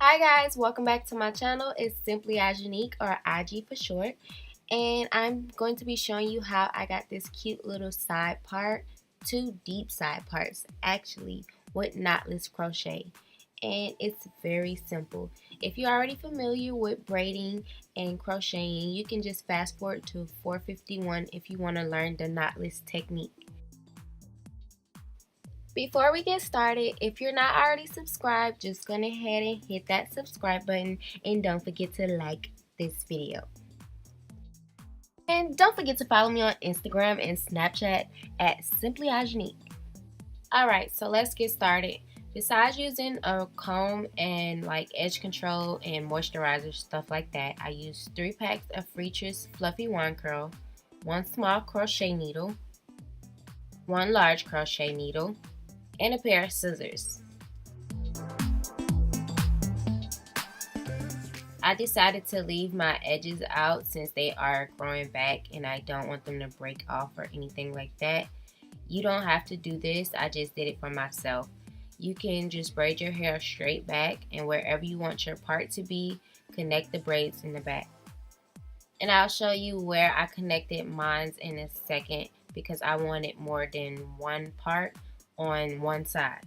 Hi guys, welcome back to my channel. It's simply Ijonique, or IG for short, and I'm going to be showing you how I got this cute little side part, two deep side parts actually, with knotless crochet. And it's very simple. If you're already familiar with braiding and crocheting, you can just fast forward to 451 if you want to learn the knotless technique. Before we get started, if you're not already subscribed, just go ahead and hit that subscribe button, and don't forget to like this video. And don't forget to follow me on Instagram and Snapchat at Simply Ijonique. Alright, so let's get started. Besides using a comb and edge control and moisturizer, stuff like that, I use 3 packs of Freetress Fluffy Wand Curl, 1 small crochet needle, 1 large crochet needle, and a pair of scissors. I decided to leave my edges out since they are growing back and I don't want them to break off or anything like that. You don't have to do this, I just did it for myself. You can just braid your hair straight back, and wherever you want your part to be, connect the braids in the back. And I'll show you where I connected mine in a second because I wanted more than one part on one side.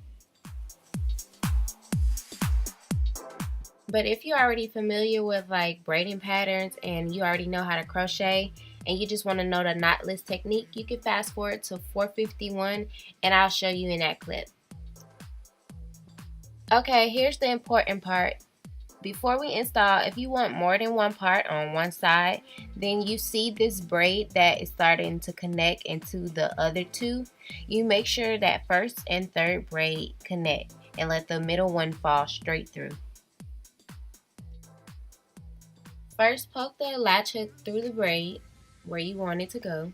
But if you're already familiar with braiding patterns and you already know how to crochet and you just want to know the knotless technique, you can fast forward to 451 and I'll show you in that clip. Okay, here's the important part. Before we install, if you want more than one part on one side, then you see this braid that is starting to connect into the other two. You make sure that first and third braid connect and let the middle one fall straight through. First, poke the latch hook through the braid where you want it to go,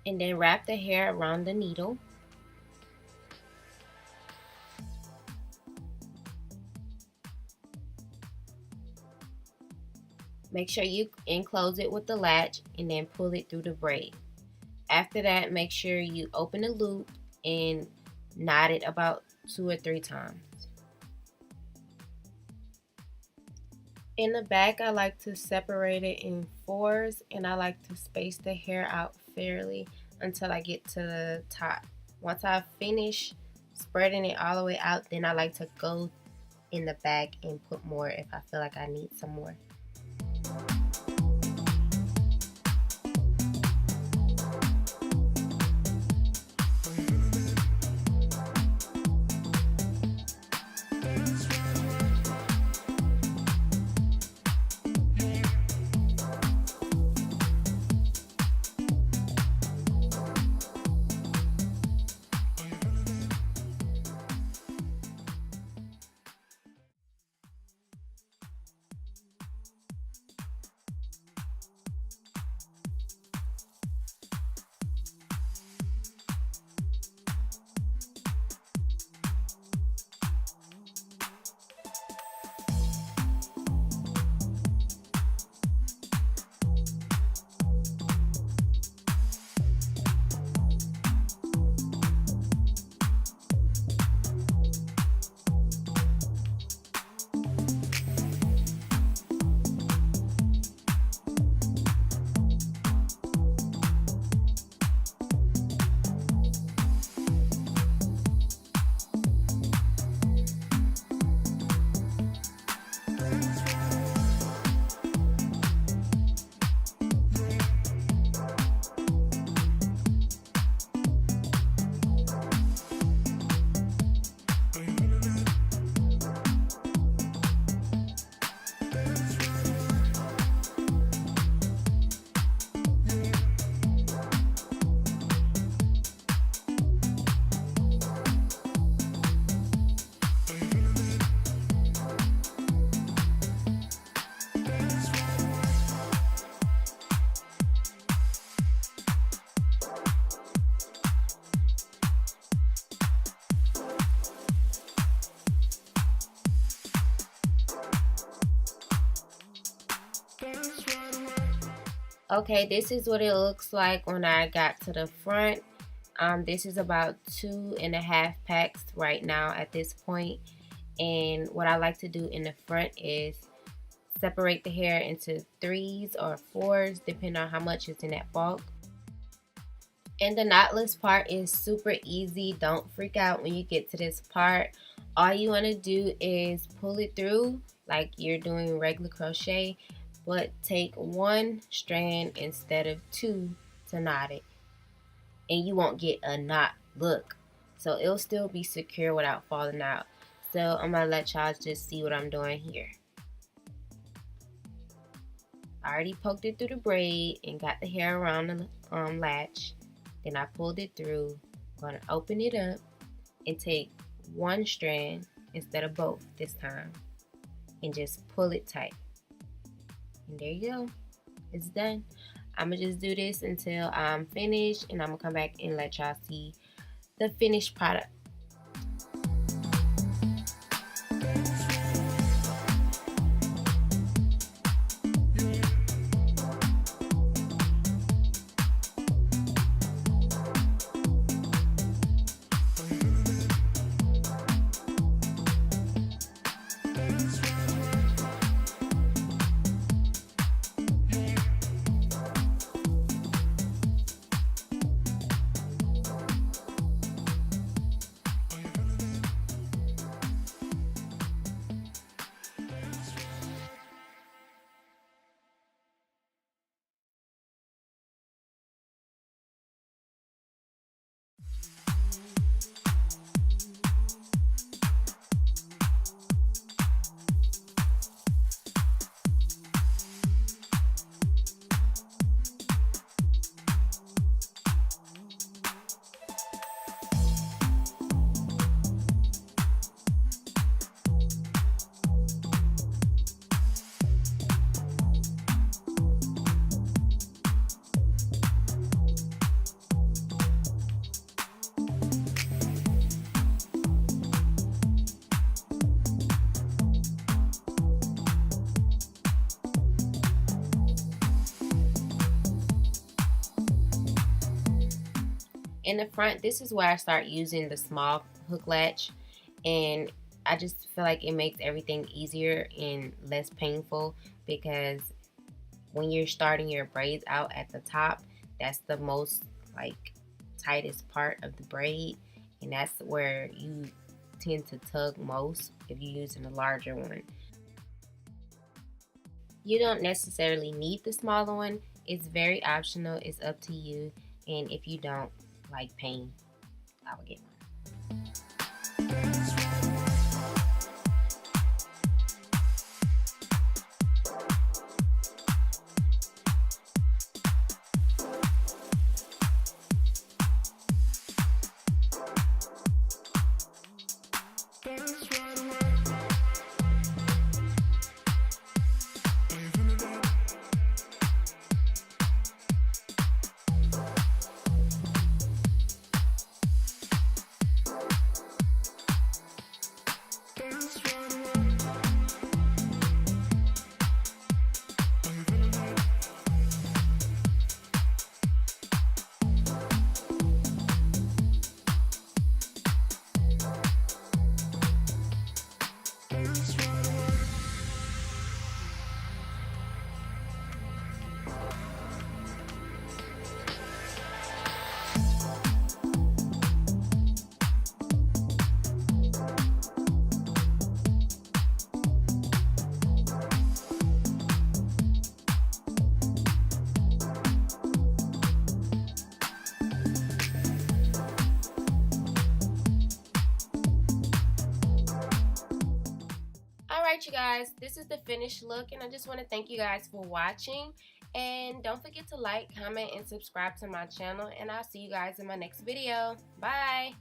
and then wrap the hair around the needle. Make sure you enclose it with the latch and then pull it through the braid. After that, make sure you open the loop and knot it about 2 or 3 times. In the back, I like to separate it in 4s, and I like to space the hair out fairly until I get to the top. Once I finish spreading it all the way out, then I like to go in the back and put more if I feel like I need some more. Okay, this is what it looks like when I got to the front. This is about 2.5 packs right now at this point. And what I like to do in the front is separate the hair into 3s or 4s depending on how much is in that bulk. And the knotless part is super easy. Don't freak out when you get to this part. All you want to do is pull it through like you're doing regular crochet, but take 1 strand instead of 2 to knot it, and you won't get a knot look, so it'll still be secure without falling out. So I'm gonna let y'all just see what I'm doing here. I already poked it through the braid and got the hair around the latch. Then I pulled it through. I'm gonna open it up and take 1 strand instead of both this time and just pull it tight. And there you go, it's done. I'm gonna just do this until I'm finished, and I'm gonna come back and let y'all see the finished product. In the front, this is where I start using the small hook latch, and I just feel like it makes everything easier and less painful, because when you're starting your braids out at the top, that's the most like tightest part of the braid, and that's where you tend to tug most if you're using a larger one. You don't necessarily need the smaller one. It's very optional. It's up to you, and if you don't like pain, I would get one. Alright, you guys, this is the finished look, and I just want to thank you guys for watching, and don't forget to like, comment, and subscribe to my channel, and I'll see you guys in my next video. Bye!